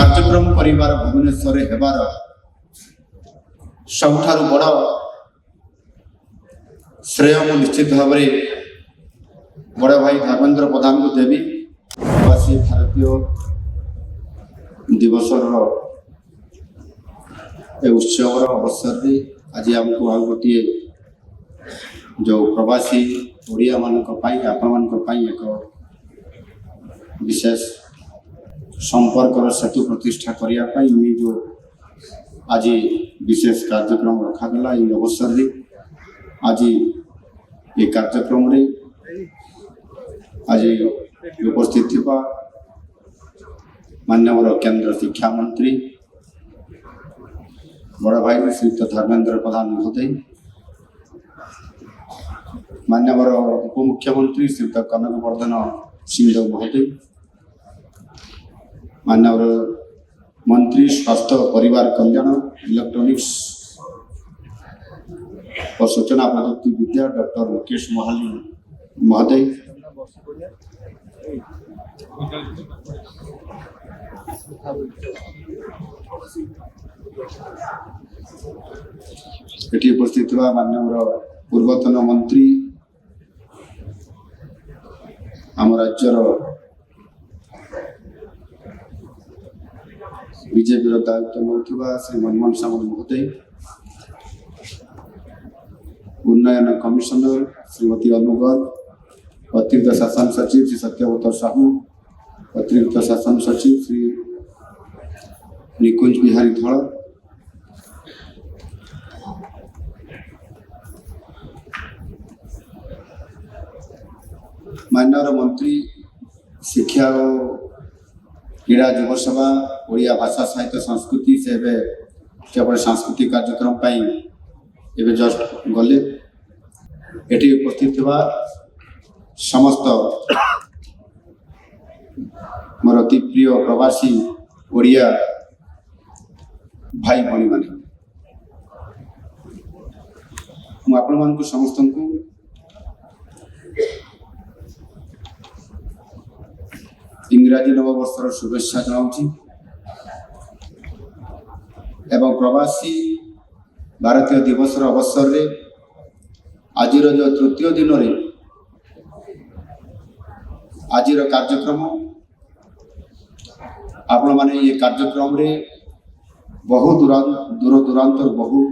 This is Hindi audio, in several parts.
କାର୍ଯ୍ୟକ୍ରମ କରିବାର ଭୁବନେଶ୍ୱରରେ ହେବାର ସବୁଠାରୁ ବଡ଼ ଶ୍ରେୟ ମୁଁ ନିଶ୍ଚିତ ଭାବରେ ବଡ଼ ଭାଇ ଧର୍ମେନ୍ଦ୍ର ପ୍ରଧାନଙ୍କୁ ଦେବି। ପ୍ରବାସୀ ଭାରତୀୟ ଦିବସର ଏ ଉତ୍ସବର ଅବସରରେ ଆଜି ଆମକୁ ଆଉ ଗୋଟିଏ ଯେଉଁ ପ୍ରବାସୀ ଓଡ଼ିଆମାନଙ୍କ ପାଇଁ ଆପଣମାନଙ୍କ ପାଇଁ ଏକ ବିଶେଷ ସମ୍ପର୍କର ସେତୁ ପ୍ରତିଷ୍ଠା କରିବା ପାଇଁ ଯେଉଁ ଆଜି ବିଶେଷ କାର୍ଯ୍ୟକ୍ରମ ରଖାଗଲା। ଏହି ଅବସରରେ ଆଜି ଏ କାର୍ଯ୍ୟକ୍ରମରେ ଆଜି ଉପସ୍ଥିତ ଥିବା ମାନ୍ୟବର କେନ୍ଦ୍ର ଶିକ୍ଷାମନ୍ତ୍ରୀ ବଡ଼ ଭାଇ ଶ୍ରୀଯୁକ୍ତ ଧର୍ମେନ୍ଦ୍ର ପ୍ରଧାନ ମହୋଦୟ, ମାନ୍ୟବର ଉପମୁଖ୍ୟମନ୍ତ୍ରୀ ଶ୍ରୀଯୁକ୍ତ କନକବର୍ଦ୍ଧନ ସିଂହଦେଓ ମହୋଦୟ, माननीय मंत्री स्वास्थ्य परिवार कल्याण इलेक्ट्रॉनिक्स और सूचना प्रजुक्ति विद्या डॉक्टर मुकेश मोहाली महोदय, एटी उपस्थित माननीय पूर्वतन मंत्री आम राज्यर बीजेपी दायित्व नौथुवा श्री मनमोहन सामल महोदय, उन्नयन कमिशनर श्रीमती अनुगल, अतिरिक्त शासन सचिव श्री सत्यव्रत साहू, अतिरिक्त शासन सचिव श्री निकुंज बिहारी धल, माननीय मंत्री शिक्षा और क्रीड़ा युव सभा ओडिया भाषा साहित्य संस्कृति से केवल सांस्कृतिक कार्यक्रम एवं जस्ट गले एटी उपस्थित समस्त मोर अति प्रिय प्रवासी ओडिया भाई भाई माने मुझे समस्त को इंग्राजी नववर्षर शुभेच्छा जनाऊँ एवं प्रवासी भारतीय दिवस अवसर रे आज जो तृतीय दिन रे आज कार्यक्रम आपण माने ये कार्यक्रम रे बहु दूर दूरांत बहु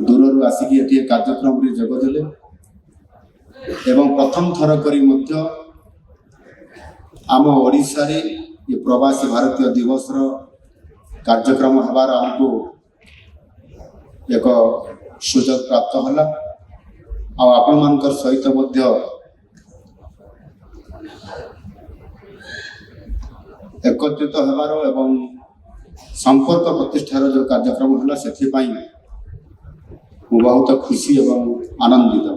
दूर आसिक ये कार्यक्रम रे जोग देले एवं प्रथम थर करी मध्य आम ओडिशा रे ये प्रवासी भारतीय दिवस कार्यक्रम हबार आमको एक सुजोग प्राप्त होला। आपण मानकर सहित मध्य एकत्रित हेबार एवं संपर्क प्रतिष्ठार जो कार्यक्रम होला सेथि पई मु बहुत खुशी एवं आनंदित।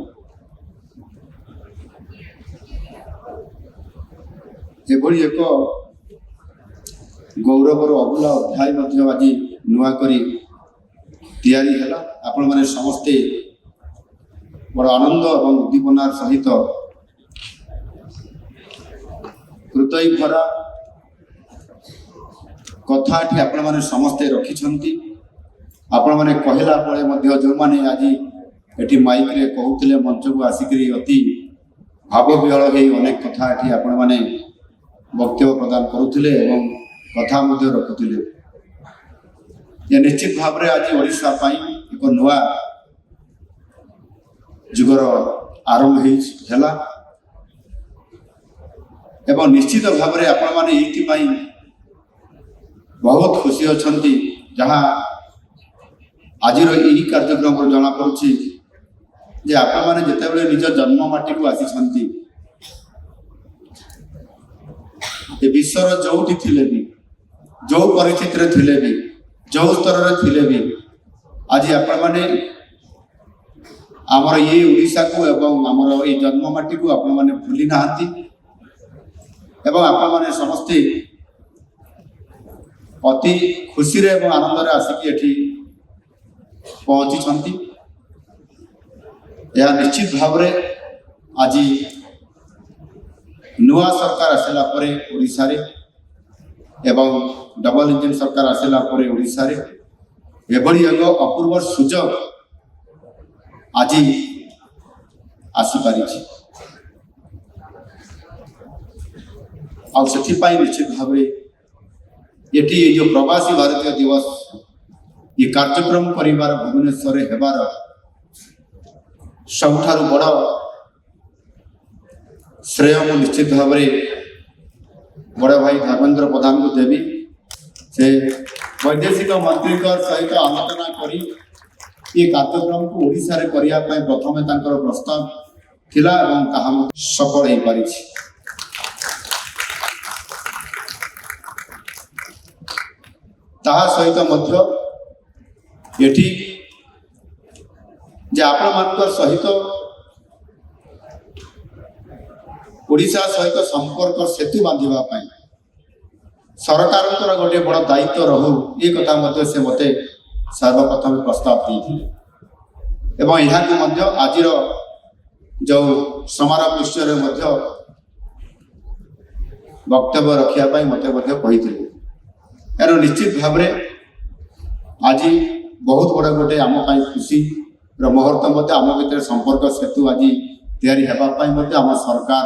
एभली एक गौरवर अभूला अध्याय आज नुआ करी तैयारी हैला। आपण माने समस्ते बड़ आनंद और उद्दीपनार सहित हृदय भरा कथा आपण माने समस्ते रखिछंती। आपण माने कहला पळे मध्य जो माने आज एठी माइक रे कहउतले मंच को आसिकरी अति भावविहल हे अनेक कथा एठी आपण माने वक्तव्य प्रदान करुथिले एवं कथा मध्य रखुथिले। ये निश्चित भाव में आज ओडिशा पाई एक नुआ जुगर आरंभ हैला एवं निश्चित भाव में आपण माने एथि पाई बहुत खुशी अछंती जहाँ आज यही कार्यक्रम जना पड़ुछि जे आपण माने जेतेबेले निज जन्म माटी को आसीछंती ए विश्वर जोठी थिले भी जो परिस्थिति रे थिले भी जो स्तर रे थिले भी आज आपण माने आमर ये ओडिशा को एवं आमर ये जन्म माटी को आपण माने भूली नाहंती एवं आपण माने समस्ते अति खुशी रे एवं आनंद रे आसिक एठी पहुंची छंती। या निश्चित भाव रे आज नुआ सरकार आसला परे ओडिशा रे एवं डबल इंजिन सरकार आसला ओडिशा रे एभली एक अपूर्व सुजोग आज आसीपारी आथिपाई निश्चित भाव ये जो प्रवासी भारतीय दिवस ये कार्यक्रम परिवार भुवनेश्वर हेबार सबुठारु बड़ श्रेय मु निश्चित भाव बड़ भाई धर्मेंद्र प्रधान को देवी से वैदेशिक मंत्री सहित आलोचना करी ये कार्यक्रम को ओडिशा रे करिया पय प्रथमे तांकर प्रस्ताव थिला एवं ताहा सफल हो पारि ताहा सहित मध्य एठी जे आपण मानकर सहित ओडिशा सहित संपर्क सेतु बांधिबा पय सरकार गोटे बड़ दायित्व रहू ये कथा मध्य से मते सर्वप्रथम प्रस्ताव देते एवं यहाँ आज जो समारोह पृष्ठ वक्तव्य रखापी मत एनु निश्चित भाव आज बहुत बड़ा गोटे आम खुशी मुहूर्त आम भर संपर्क सेतु आज या आम सरकार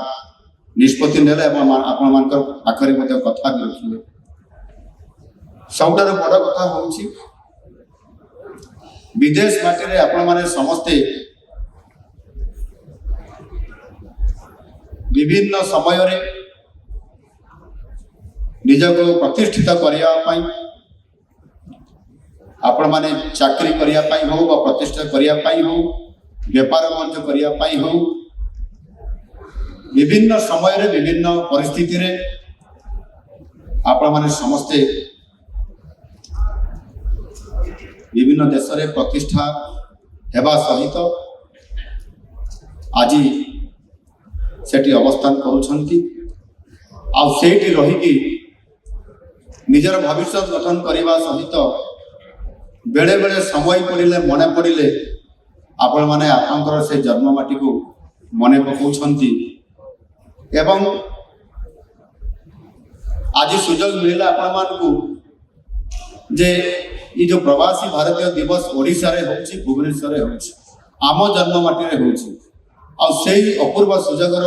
निष्पत्ति नेले आपण मान पाखरे कथा भी रखिले सबुठार बड़ कथा हूँ विदेश माटी आपण माने समस्ते विभिन्न समय रे निजको प्रतिष्ठित करने आपण माने चाकरी करने हो प्रतिष्ठित करने हो व्यापार वाणिज्य करने हो विभिन्न समय रे विभिन्न परिस्थिति रे आपण माने समस्ते विभिन्न देश रे प्रतिष्ठा हेबा सहित आज सेठी अवस्थान करुछंती आ सेठी रही निजर भविष्य गठन करने सहित बेले बेले समय पड़े मने पड़े आपण माने आपंकर से जन्ममाटी को मने पकाउछंती एवं आज सुजोग मिलला आपण मानकू जे ये जो प्रवासी भारतीय दिवस ओडिशा रे होछि भुवनेश्वर रे होछि आम जन्ममाटी रे होछि आ सेही अपूर्व सुजोगर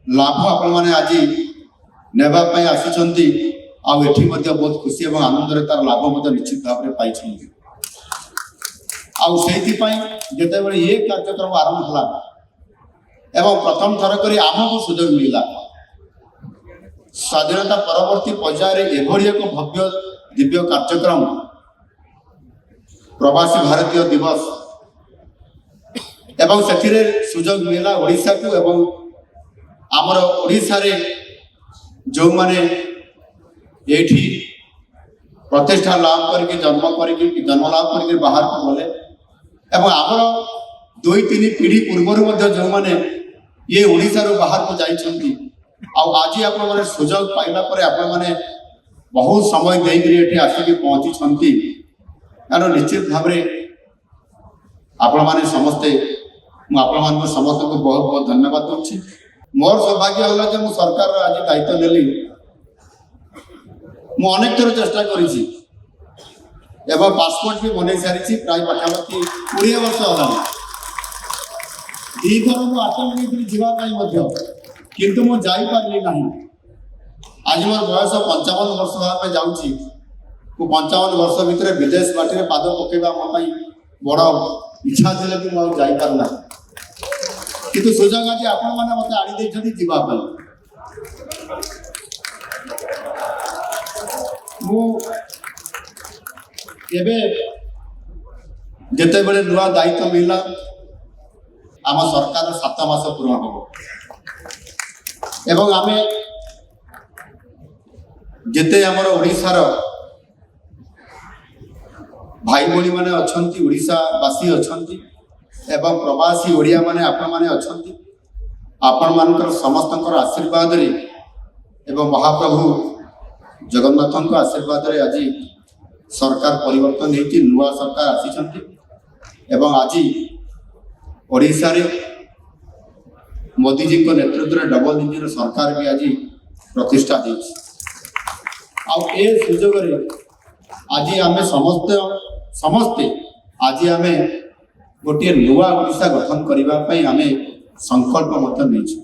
लाभ आपण माने आज नेबा पय आसीचंती आ एठी मध्ये बहुत खुशी एवं आनंद रे तार लाभ मध्ये निश्चित भाव रे पाइछंती आ सेही पय जेते बेले ये कार्यक्रम आरंभ होला एवं प्रथम थर करी आमको सुजोग मिला स्वाधीनता परवर्ती पर्याय एभली एक भव्य दिव्य कार्यक्रम प्रवासी भारतीय दिवस एवं से सुजोग मिला ओडिशा को एवं आमर ओडिशा रे जो माने एठी प्रतिष्ठा लाभ करके जन्म लाभ करके बाहर को गले एवं आमर 2-3 पीढ़ी पूर्व जो माने ये ओडिशा रो बाहर को जाइछंती आज आपण माने सुजोग पाइला परे आपण माने बहुत समय देकरी एठी आसिक पहुंची छंती यार निश्चित भाव आपण माने समस्ते आपण मान समस्त को बहुत बहुत धन्यवाद दूची मोर सौभाग्य होला जे मु सरकार आज दायित्व नेली मु अनेक थर चेष्टा करिछि एवं पासपोर्ट भी बनै सारिछि प्राय पाखापाखि 20 वर्ष होला दी थर मु आटम जीवा पाई किंतु मु जाई पारली नाही आज मोर बयस 55 वर्ष भाव जाऊँगी मु 55 वर्ष भितर विदेश माटी पाद पकेबा मो बड़ इच्छा थे कि मुझे जापारना किंतु सुजोग आज आपण मैंने मत आनी जावाई जिते बड़े नुआ दायित्व मिलला आम सरकार 7 मास पूर्ण हम एवं आमे जिते आमर ओडिशार भाई भौणी माने अछंती ओडिशावासी अछंती एवं प्रवासी ओडिया माने आपण माने अछंती आपण मानकर समस्तकर आशीर्वाद रे एवं महाप्रभु जगन्नाथଙ୍କ आशीर्वाद रे आज सरकार परिवर्तन होती नुआ सरकार आसी एवं आज ओडिशा रे मोदी जी को नेतृत्व में डबल इंजिन सरकार भी आज प्रतिष्ठा ଆଉ ଏ ସୁଯୋଗରେ ଆଜି ଆମେ ସମସ୍ତେ ଆଜି ଆମେ ଗୋଟିଏ ନୂଆ ଓଡ଼ିଶା ଗଠନ କରିବା ପାଇଁ ଆମେ ସଂକଳ୍ପ ମଧ୍ୟ ନେଇଛୁ।